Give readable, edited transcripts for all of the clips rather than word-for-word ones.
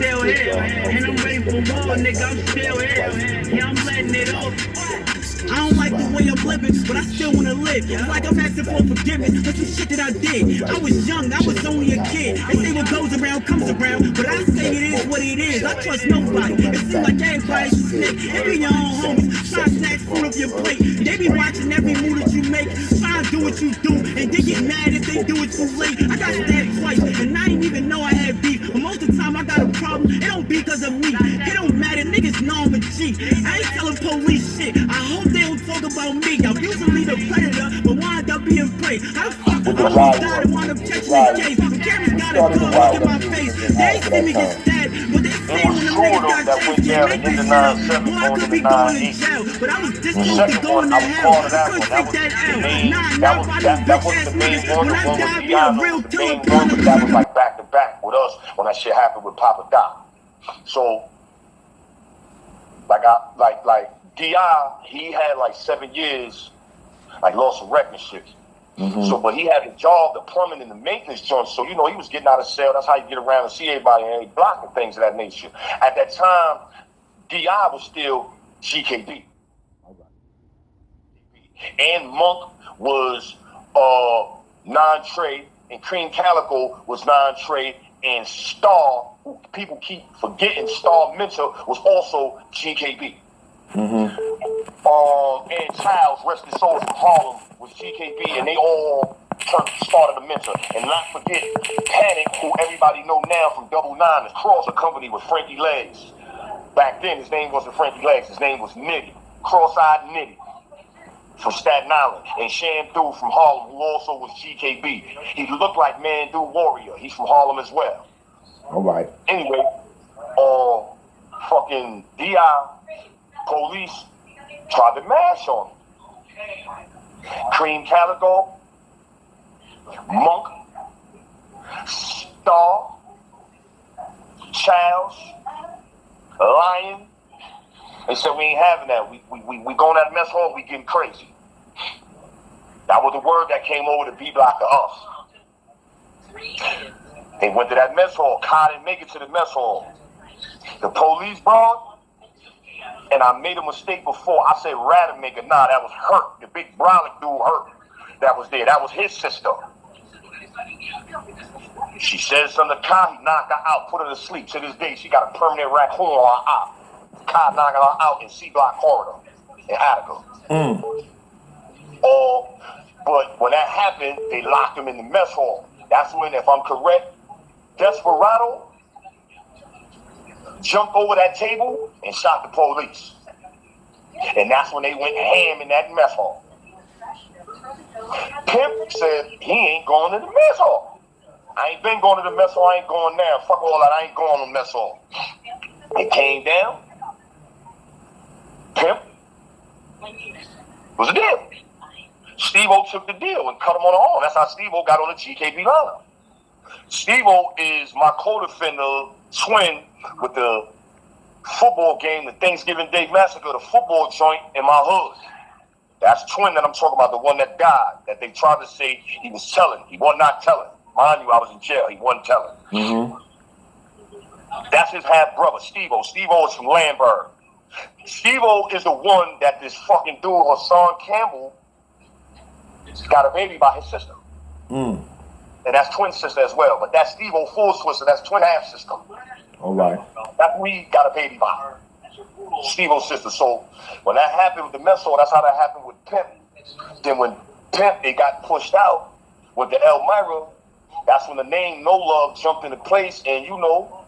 still here. And I'm ready for more, nigga, I'm still here. Yeah, I'm letting it off. I don't like the way I'm living, but I still wanna live. It's like I'm asking for forgiveness for some shit that I did. I was young, I was only a kid. They say what goes around comes around, but I say it is what it is. I trust nobody. It seems like everybody's a snake. It be your own homies, try to snatch food off your plate. They be watching every move that you make, try to do what you do, and they get mad if they do it too late. I got stabbed twice, and I didn't even know I had beef. But most of the time I got a problem, it don't be because of me. It don't matter, niggas know I'm a G. I ain't telling police shit. I hope they don't talk about me. I'm usually the predator, but wind up being prey. How the fuck I almost died and wound up catching the case? The cameras got a gun, look at my face. They ain't see me get stabbed, but they say when the niggas got chased, yeah, make this shit up. Boy, I could be going to jail, but I was this close to going to hell. I couldn't take that L. Nah, by those bitch ass niggas. When I die, be a real killer. That was like back to back with us when that shit happened with Papa Doc. So, like D.I., he had like 7 years, like lost some record shit. So, but he had a job, the plumbing and the maintenance joint. So, you know, he was getting out of cell. That's how you get around and see everybody and he blocking things of that nature. At that time, D.I. was still GKB. And Monk was non-trade, and Cream Calico was non-trade, and Star, who people keep forgetting, Star Mentor was also GKB. And Childs, rest his soul, from Harlem was GKB, and they all started a mentor. And not forget Panic, who everybody know now from Double Nine, is cross company with Frankie Legs. Back then, his name wasn't Frankie Legs, his name was Nitty, Cross-Eyed Nitty, from Staten Island, and Shamdu from Harlem, who also was GKB. He looked like Mandu Warrior. He's from Harlem as well. All right. Anyway, fucking D.I., police tried to mash on him. Cream Calico, Monk, Star, Childs, Lion. They said we ain't having that. We going out of mess hall, we getting crazy. That was the word that came over to B-Block to us. They went to that mess hall. Kai didn't make it to the mess hall. The police brought, and I made a mistake before. I said Rademacher. Nah, that was Hurt. The big brolic dude Hurt that was there. That was his sister. She said something to Kai. He knocked her out, put her to sleep. To this day, she got a permanent raccoon on her eye. Kai knocking her out in C-Block corridor in Attica. But when that happened, they locked him in the mess hall. That's when, if I'm correct, Desperado jumped over that table and shot the police. And that's when they went ham in that mess hall. Pimp said he ain't going to the mess hall. I ain't been going to the mess hall, I ain't going now. Fuck all that, I ain't going to the mess hall. It came down. Pimp was a deal. Steve-O took the deal and cut him on the arm. That's how Steve-O got on the GKB lineup. Steve-O is my co-defender, twin with the football game, the Thanksgiving Day Massacre, the football joint in my hood. That's twin that I'm talking about, the one that died, that they tried to say he was telling. He was not telling. Mind you, I was in jail. He wasn't telling. That's his half-brother, Steve-O. Steve-O is from Landberg. Steve-O is the one that this fucking dude, Hassan Campbell, got a baby by his sister. And that's twin sister as well. But that's Steve-O full sister. That's twin half sister. All right. That's we got a baby by Steve-O's sister. So when that happened with the mess hall, that's how that happened with Pimp. Then when Pimp, they got pushed out with the Elmira, that's when the name No Love jumped into place. And you know,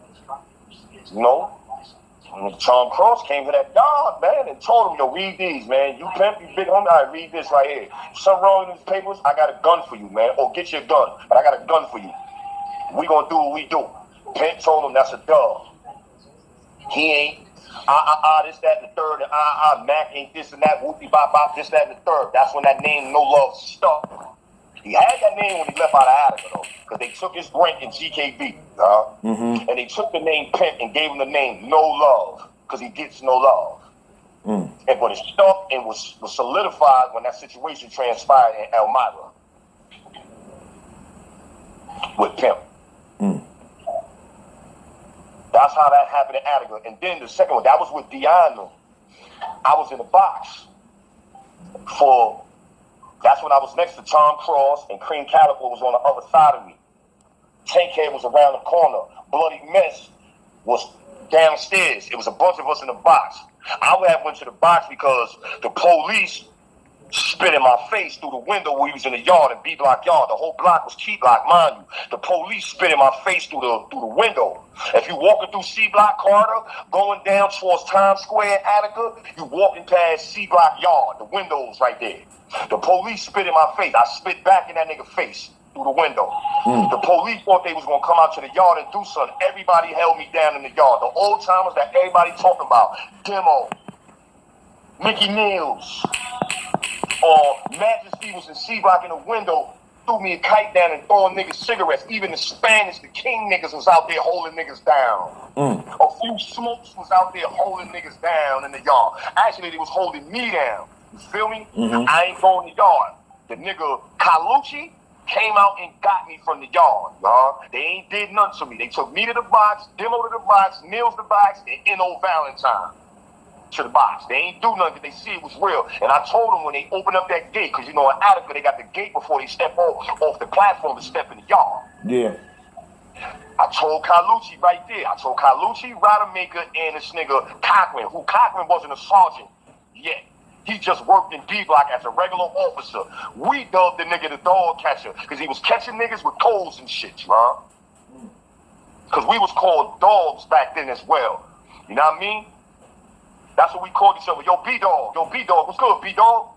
Tom Cross came to that dog, man, and told him, yo, read these, man. You Pimp, you big homie, all right, read this right here. Something wrong with these papers, I got a gun for you, man. Or get your gun, but I got a gun for you. We gonna do what we do. Pimp told him that's a dog. He ain't, this, that, and the third, and Mac ain't this and that, whoopie bop bop, this, that, and the third. That's when that name No Love stuck. He had that name when he left out of Attica, though, because they took his rank in GKB, and they took the name Pimp and gave him the name No Love, because he gets no love. But it stuck and was solidified when that situation transpired in Elmira with Pimp. That's how that happened in Attica. And then the second one, that was with Diana. I was in the box that's when I was next to Tom Cross, and Cream Calico was on the other side of me. Tankhead was around the corner. Bloody Mess was downstairs. It was a bunch of us in the box. I went to the box because the police spit in my face through the window where we was in the yard, in B block yard. The whole block was T block, mind you. The police spit in my face through the window. If you walking through C block corridor, going down towards Times Square, Attica, you walking past C block yard. The windows right there. The police spit in my face. I spit back in that nigga face through the window. The police thought they was gonna come out to the yard and do something. Everybody held me down in the yard. The old timers that everybody talking about, Demo, Mickey Niels, or Majesty was in C-Block in the window, threw me a kite down and throwing niggas cigarettes. Even the Spanish, the King niggas was out there holding niggas down. A few Smokes was out there holding niggas down in the yard. Actually, they was holding me down. You feel me? I ain't going in the yard. The nigga Carlucci came out and got me from the yard, y'all. They ain't did nothing to me. They took me to the box, Demo to the box, Nils to the box, and N.O. Valentine to the box. They ain't do nothing. They see it was real. And I told them when they opened up that gate, because you know in Attica they got the gate before they step off the platform to step in the yard. Yeah. I told Carlucci right there. I told Carlucci, Rademacher, and this nigga Cochran, who Cochran wasn't a sergeant yet. He just worked in D-Block as a regular officer. We dubbed the nigga the dog catcher because he was catching niggas with coals and shit, huh? Because we was called dogs back then as well. You know what I mean? That's what we called each other. Yo, B-Dog. Yo, B-Dog. What's good, B-Dog?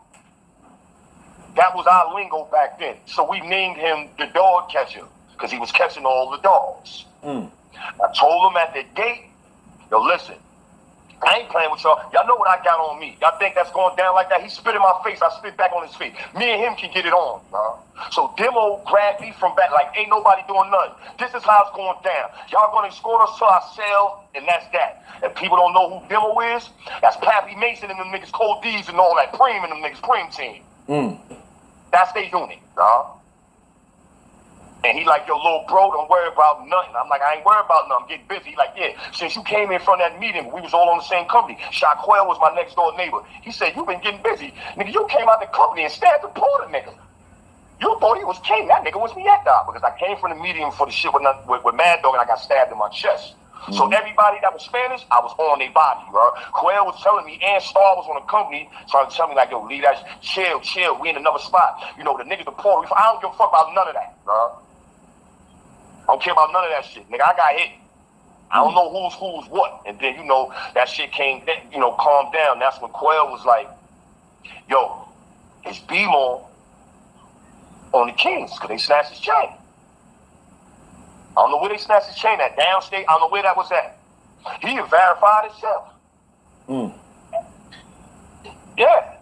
That was our lingo back then. So we named him the dog catcher because he was catching all the dogs. I told him at the gate, yo, listen, I ain't playing with y'all. Y'all know what I got on me. Y'all think that's going down like that? He spit in my face. I spit back on his face. Me and him can get it on. So Demo grabbed me from back like ain't nobody doing nothing. This is how it's going down. Y'all going to escort us to our cell, and that's that. If people don't know who Demo is, that's Pappy Mason and them niggas, Cold D's and all that. Preem and them niggas, Preem team. That's their unit, And he like, yo, little bro, don't worry about nothing. I'm like, I ain't worried about nothing. I'm getting busy. He like, yeah, since you came in from that meeting, we was all on the same company. Shaquille was my next door neighbor. He said, you been getting busy. Nigga, you came out the company and stabbed the porter nigga. You thought he was king. That nigga was me at that because I came from the meeting for the shit with Mad Dog and I got stabbed in my chest. So everybody that was Spanish, I was on their body, bro. Quail was telling me, and Star was on the company, trying to tell me like, yo, leave that, chill, we in another spot. You know, the niggas, the Puerto Rico, I don't give a fuck about none of that, bro. I don't care about none of that shit. Nigga, I got hit. I don't know who's what. And then, you know, that shit came, you know, calmed down. That's when Quail was like, yo, it's B-Mo on the Kings, because they snatched his chain. I don't know where they snatched his chain at. Downstate, I don't know where that was at. He had verified himself. Yeah.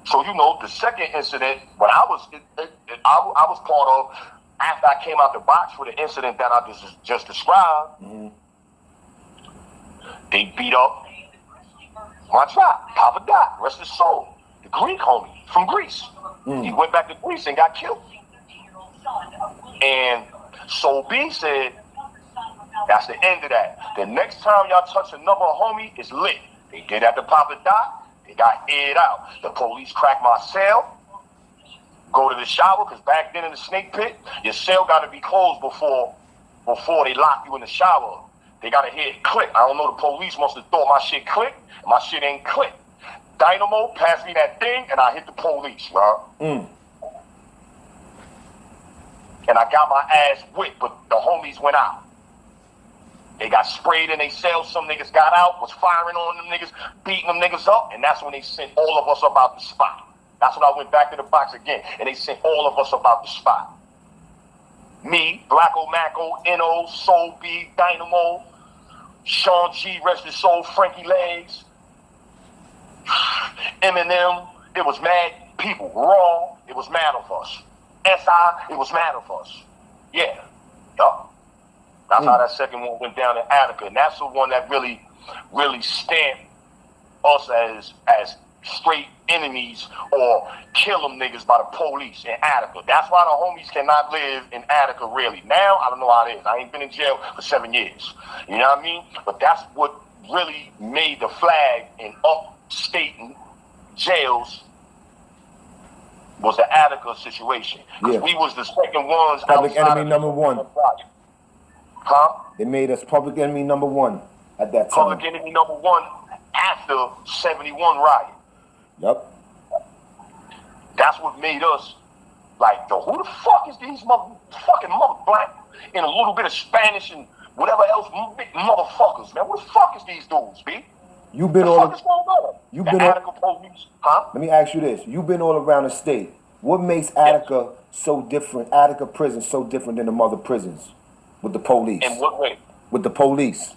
So, you know, the second incident, when I was part of, after I came out the box for the incident that I just described, they beat up my tribe, Papa Doc, rest his soul, the Greek homie from Greece. He went back to Greece and got killed. And Soul B said, that's the end of that. The next time y'all touch another homie, it's lit. They did at the Papa Doc, they got aired out. The police cracked my cell. Go to the shower, because back then in the snake pit, your cell got to be closed before they lock you in the shower. They got to hear it click. I don't know, the police must have thought my shit clicked. My shit ain't clicked. Dynamo passed me that thing, and I hit the police, bro. And I got my ass whipped, but the homies went out. They got sprayed in they cells. Some niggas got out, was firing on them niggas, beating them niggas up, and that's when they sent all of us up out the spot. That's when I went back to the box again, and they sent all of us about the spot. Me, Blacko Macko, N.O., Soul B, Dynamo, Sean G, rest his soul, Frankie Legs, Eminem. It was mad people. Raw, it was mad of us. SI, it was mad of us. Yeah. Yup. That's how that second one went down in Attica, and that's the one that really, really stamped us straight enemies or kill them niggas by the police in Attica. That's why the homies cannot live in Attica really. Now, I don't know how it is. I ain't been in jail for 7 years. You know what I mean? But that's what really made the flag in upstate jails was the Attica situation. Because we was the second ones public outside enemy number one. Huh? They made us public enemy number one at that time. Public enemy number one after 71 riot. Yep. That's what made us like, yo, who the fuck is these fucking mother black and a little bit of Spanish and whatever else motherfuckers, man? What the fuck is these dudes, B? You've been all Attica police, huh? Let me ask you this. You've been all around the state. What makes Attica so different, Attica Prison so different than the mother prisons with the police? In what way? With the police.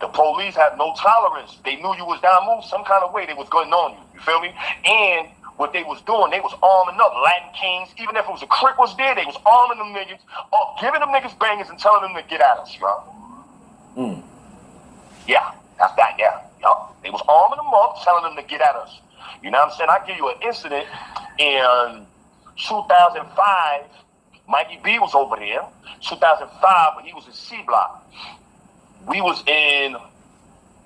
The police had no tolerance. They knew you was Damus, some kind of way they was going on you. You feel me? And what they was doing, they was arming up Latin Kings. Even if it was a Crip was there, they was arming them niggas, giving them niggas bangers and telling them to get at us, bro. Yeah, that's that, yeah. Yup. They was arming them up, telling them to get at us. You know what I'm saying? I give you an incident in 2005. Mikey B was over there. 2005, but he was in C block. We was in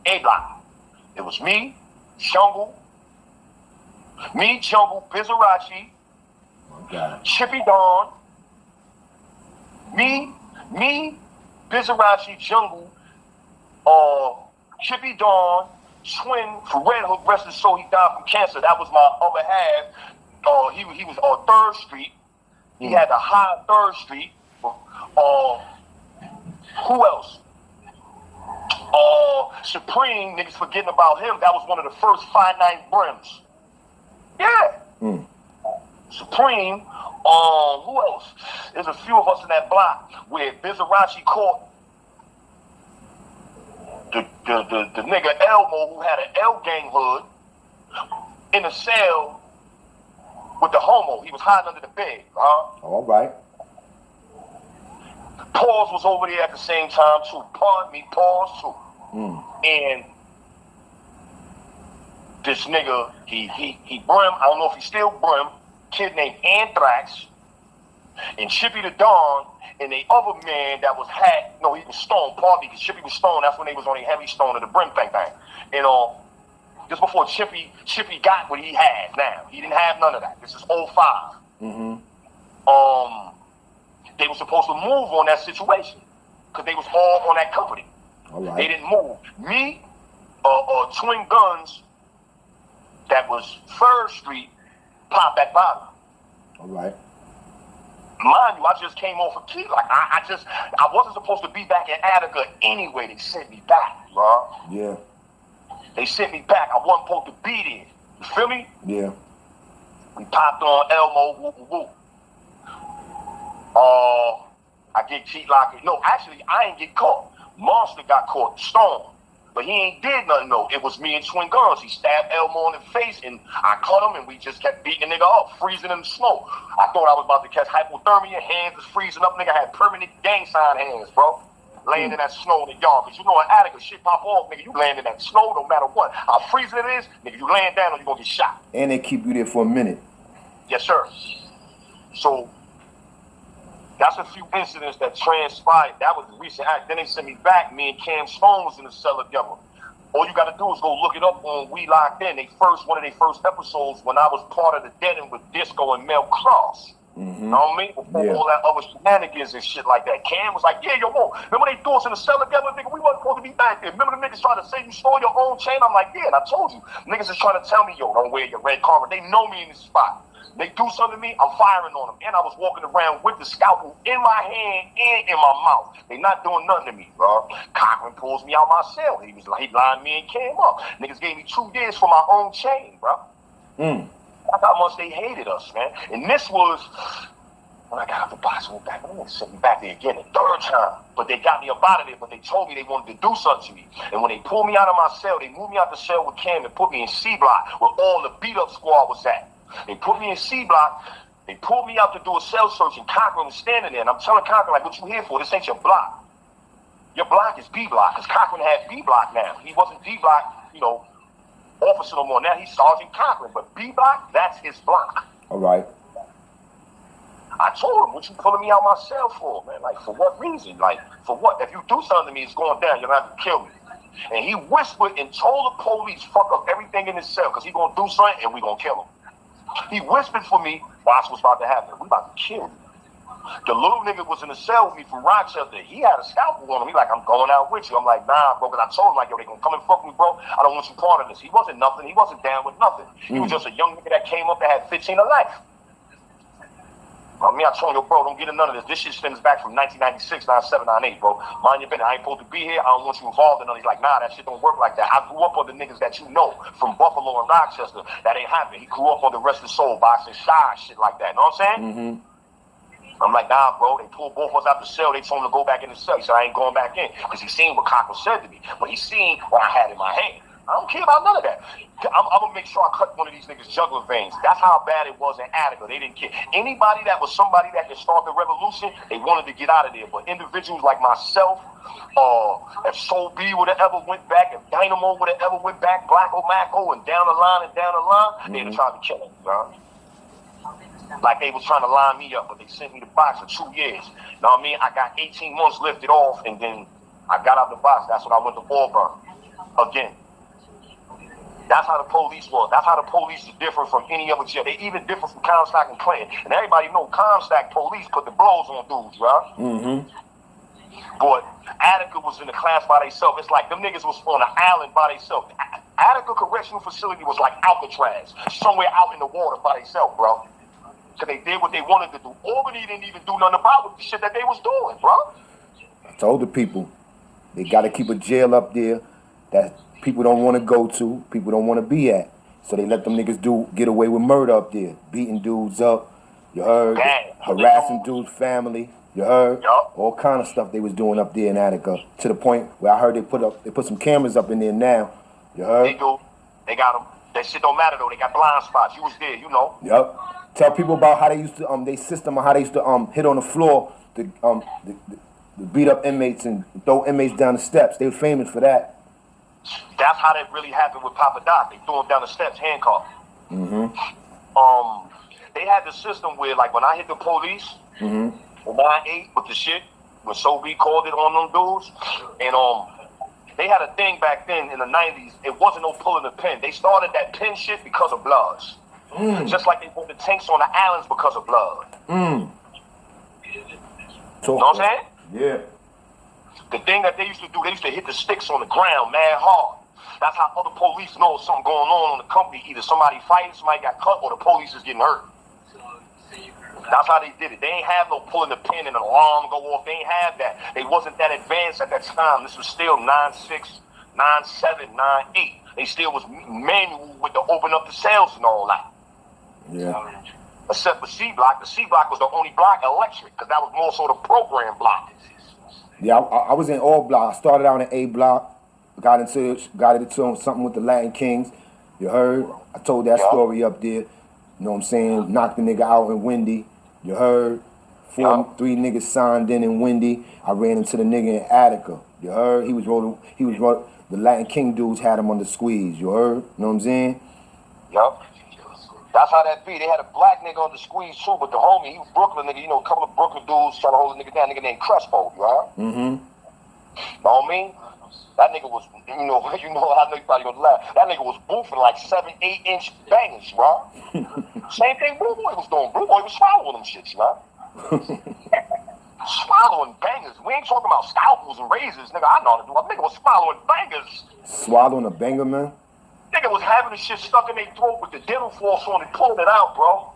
A block. It was me, Jungle, Bizarachi, Chippy Dawn, me, Bizarachi, Jungle, Chippy Dawn, Twin, for Red Hook, rest his soul, he died from cancer. That was my other half. He was on 3rd Street. He had the high 3rd Street. Who else? Supreme, niggas forgetting about him. That was one of the first 5'9" brims. Yeah. Supreme. Who else? There's a few of us in that block where Bizarachi caught the nigga Elmo who had an L gang hood in a cell with the homo. He was hiding under the bed. All right. Pause was over there at the same time too. Pardon me, Pause too. And this nigga, he brim. I don't know if he's still brim. Kid named Anthrax and Chippy the Dawn and the other man that was hacked. No, he was stoned. Pardon me, because Chippy was stoned. That's when they was on a heavy stone of the brim thing. And just before Chippy got what he had. Now he didn't have none of that. This is 05. They were supposed to move on that situation because they was all on that company. All right. They didn't move. Me, Twin Guns, that was 3rd Street, popped that bottom. All right. Mind you, I just came off a key. Like I wasn't supposed to be back in Attica anyway. They sent me back, bro. Yeah. They sent me back. I wasn't supposed to be there. You feel me? Yeah. We popped on Elmo. Woo, woo, woo. I get cheat locked. No, actually, I ain't get caught. Monster got caught, Storm. But he ain't did nothing, though. It was me and Twin Guns. He stabbed Elmo in the face, and I cut him, and we just kept beating the nigga up, freezing in the snow. I thought I was about to catch hypothermia. Hands was freezing up. Nigga had permanent gang sign hands, bro. Laying in that snow in the yard. Because you know in Attica, shit pop off, nigga. You laying in that snow no matter what. How freezing it is, nigga, you laying down or you gonna get shot. And they keep you there for a minute. Yes, sir. So that's a few incidents that transpired. That was a recent act. Then they sent me back. Me and Cam Stone was in the cell together. All you got to do is go look it up on We Locked In. One of their first episodes when I was part of the Dead End with Disco and Mel Cross. You know what I mean? Before all that other shenanigans and shit like that. Cam was like, yeah, yo, whoa. Remember they threw us in the cell together? Nigga, we wasn't supposed to be back there. Remember the niggas trying to say you stole your own chain? I'm like, yeah, and I told you. Niggas is trying to tell me, yo, don't wear your red carpet. They know me in this spot. They do something to me, I'm firing on them. And I was walking around with the scalpel in my hand and in my mouth. They not doing nothing to me, bro. Cochran pulls me out my cell. He lined me and came up. Niggas gave me 2 years for my own chain, bro. That's how much they hated us, man. And this was when I got out the box and went back. I'm gonna send me back there again the 3rd time. But they got me up out of there, but they told me they wanted to do something to me. And when they pulled me out of my cell, they moved me out the cell with Cam and put me in C block where all the beat up squad was at. They put me in C block. They pulled me out to do a cell search, and Cochran was standing there. And I'm telling Cochran, like, what you here for? This ain't your block. Your block is B block, because Cochran had B block now. He wasn't D block, you know, officer no more. Now he's Sergeant Cochran. But B block, that's his block. All right. I told him, what you pulling me out my cell for, man? Like, for what reason? Like, for what? If you do something to me, it's going down. You're going to have to kill me. And he whispered and told the police, fuck up everything in his cell, because he's going to do something and we're going to kill him. He whispered for me, watch what's about to happen. We about to kill you. The little nigga was in the cell with me from Rochester. He had a scalpel on him. He like, I'm going out with you. I'm like, nah, bro, because I told him, like, yo, they going to come and fuck me, bro. I don't want you part of this. He wasn't nothing. He wasn't down with nothing. He was just a young nigga that came up that had 15 of life. I mean, I told him, yo, bro, don't get in none of this. This shit stems back from 1996, 97, 98, bro. Mind your business. I ain't supposed to be here. I don't want you involved in none. He's like, nah, that shit don't work like that. I grew up on the niggas that you know from Buffalo and Rochester. That ain't happening. He grew up on the rest of the soul, boxing, shy, shit like that. Know what I'm saying? Mm-hmm. I'm like, nah, bro. They pulled both of us out the cell. They told him to go back in the cell. He said, I ain't going back in. Because he seen what Cochran said to me. But he seen what I had in my hand. I don't care about none of that. I'm going to make sure I cut one of these niggas' jugular veins. That's how bad it was in Attica. They didn't care. Anybody that was somebody that could start the revolution, they wanted to get out of there. But individuals like myself, if Soul B would have ever went back, if Dynamo would have ever went back, Black O'Macko, and down the line, they'd have tried to kill him, bro. Like they was trying to line me up, but they sent me to box for 2 years. Know what I mean? I got 18 months lifted off, and then I got out the box. That's when I went to Auburn again. That's how the police was. That's how the police is different from any other jail. They even different from Comstock and Clinton. And everybody know Comstock police put the blows on dudes, right? Mm-hmm. But Attica was in the class by themselves. It's like them niggas was on an island by themselves. Attica Correctional Facility was like Alcatraz, somewhere out in the water by themselves, bro. Because they did what they wanted to do. Albany didn't even do nothing about the shit that they was doing, bro. I told the people, they got to keep a jail up there that people don't want to go to, people don't want to be at. So they let them niggas get away with murder up there. Beating dudes up, you heard? Damn. Harassing dudes' family, you heard? Yup. All kind of stuff they was doing up there in Attica. To the point where I heard they put some cameras up in there now, you heard? They do. They got them. That shit don't matter though. They got blind spots. You was there, you know. Yup. Tell people about how they used to, they system, or how they used to hit on the floor to beat up inmates and throw inmates down the steps. They were famous for that. That's how that really happened with Papa Doc. They threw him down the steps, handcuffed. Mm-hmm. They had the system where, like, when I hit the police, when I ate with the shit, when Soul B called it on them dudes, and they had a thing back then in the 90s. It wasn't no pulling the pin. They started that pin shit because of bloods. Just like they put the tanks on the islands because of blood. So, you know what I'm saying? Yeah. The thing that they used to do, they used to hit the sticks on the ground mad hard. That's how other police know something going on the company. Either somebody fighting, somebody got cut, or the police is getting hurt. That's how they did it. They ain't have no pulling the pin and an alarm go off. They ain't have that. They wasn't that advanced at that time. This was still 9-6, 9-7, 9-8. They still was manual with the open up the cells and all that. Yeah. Except for C block. The C block was the only block electric, because that was more so the program block. Yeah, I was in all block. I started out in A block, got into something with the Latin Kings. You heard? I told that story up there. You know what I'm saying? Knocked the nigga out in Windy. You heard? 3 niggas signed in Windy. I ran into the nigga in Attica. You heard? He was rolling. The Latin King dudes had him under squeeze. You heard? You know what I'm saying? Yup. That's how that be. They had a black nigga on the squeeze too, but the homie, he was Brooklyn nigga. You know, a couple of Brooklyn dudes trying to hold a nigga down. Nigga named Crespo, you heard? Mm-hmm. Know what I mean? That nigga was, I know you probably gonna laugh. That nigga was boofing like 7-8 inch bangers, bro. Same thing Blue Boy was doing. Blue Boy was swallowing them shits, bro. Swallowing bangers. We ain't talking about scalpels and razors, nigga. I know how to do it. Nigga was swallowing bangers. Swallowing a banger, man? Nigga was having the shit stuck in their throat with the dental floss on and pulling it out, bro.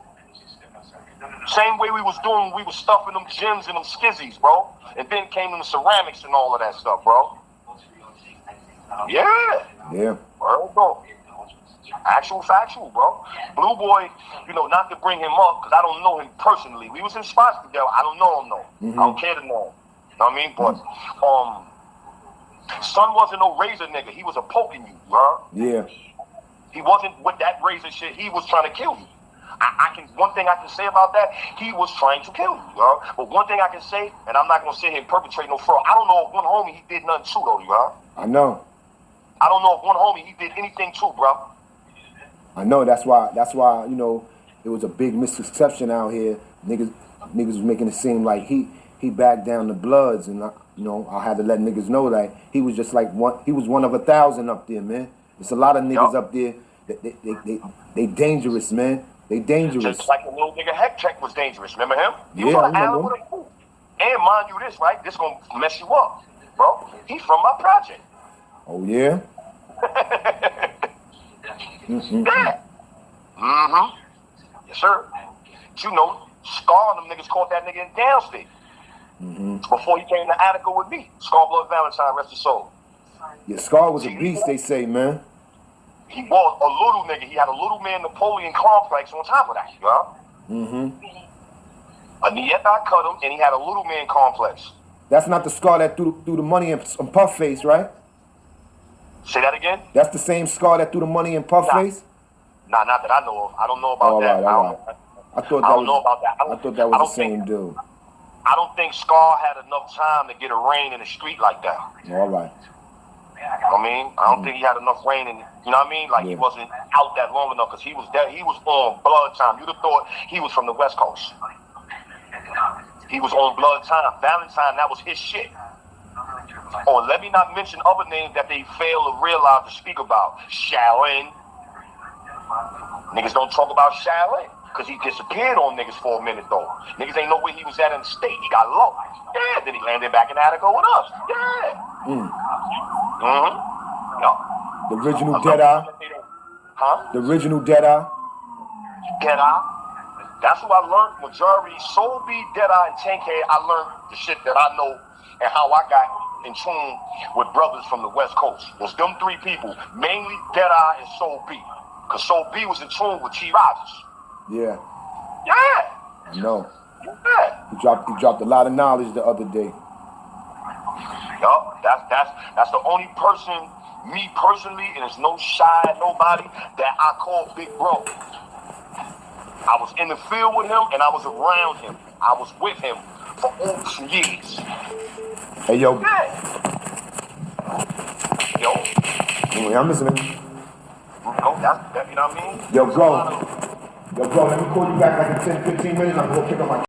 Same way we was doing when we was stuffing them gins and them skizzies, bro. And then came them ceramics and all of that stuff, bro. Yeah. Yeah. Word, bro. Actual factual, bro. Blue Boy, not to bring him up, because I don't know him personally. We was in spots together. I don't know him, though. Mm-hmm. I don't care to know him. You know what I mean? But, Son wasn't no razor nigga. He was a poking you, bro. Yeah. He wasn't with that razor shit. He was trying to kill you. One thing I can say about that, he was trying to kill you, bro. But one thing I can say, and I'm not gonna sit here and perpetrate no fraud. I don't know if one homie he did nothing to though, bro. I know. I don't know if one homie he did anything too, bro. I know that's why you know it was a big misconception out here. Niggas was making it seem like he backed down the Bloods, and you know I had to let niggas know that he was just like he was one of 1,000 up there, man. There's a lot of niggas up there that they dangerous, man. They dangerous. Just like the little nigga Heck Check was dangerous. Remember him? He was Yeah, on the I island remember. with a fool. And mind you this, right? This gonna mess you up, bro. He's from my project. Oh yeah. Yeah. Mm-hmm. Yes, sir. But you know, Scar and them niggas caught that nigga in downstate. Before he came to Attica with me. Scar Blood Valentine, rest his soul. Yeah, Scar was a beast, they say, man. He was a little nigga. He had a little man Napoleon complex on top of that, you know? A Nieta cut him, and he had a little man complex. That's not the Scar that threw the money in Puff Face, right? Say that again? That's the same Scar that threw the money in Puff Face? Nah, not that I know of. I don't know about that. All right. I thought that was the same dude. I don't think Scar had enough time to get a reign in the street like that. All right. You know what I mean? I don't think he had enough reign in, you know what I mean? Like he wasn't out that long enough because he was there. He was on Blood time. You'd have thought he was from the West Coast. He was on Blood time. Valentine, that was his shit. Oh, let me not mention other names that they fail to realize to speak about. Shaolin. Niggas don't talk about Shaolin because he disappeared on niggas for a minute though. Niggas ain't know where he was at in the state. He got low. Yeah, then he landed back in Attica with us. Yeah. Yeah. The original Deadeye. Huh? The original Deadeye. Deadeye. That's who I learned majority. Soul B, Deadeye, and 10K. I learned the shit that I know and how I got in tune with brothers from the West Coast. Was them three people, mainly Deadeye and Soul B. Because Soul B was in tune with T. Rogers. Yeah. Yeah. I know. Yeah. He dropped a lot of knowledge the other day. Yup. That's the only person, me personally, and there's no shy nobody that I call Big Bro. I was in the field with him and I was around him. I was with him for over some years. Hey yo. Yeah. Yo. Anyway, I'm listening. No, that's, you know what I mean? Yo, bro, let me call you back like in 10, 15 minutes. I'm gonna go pick up my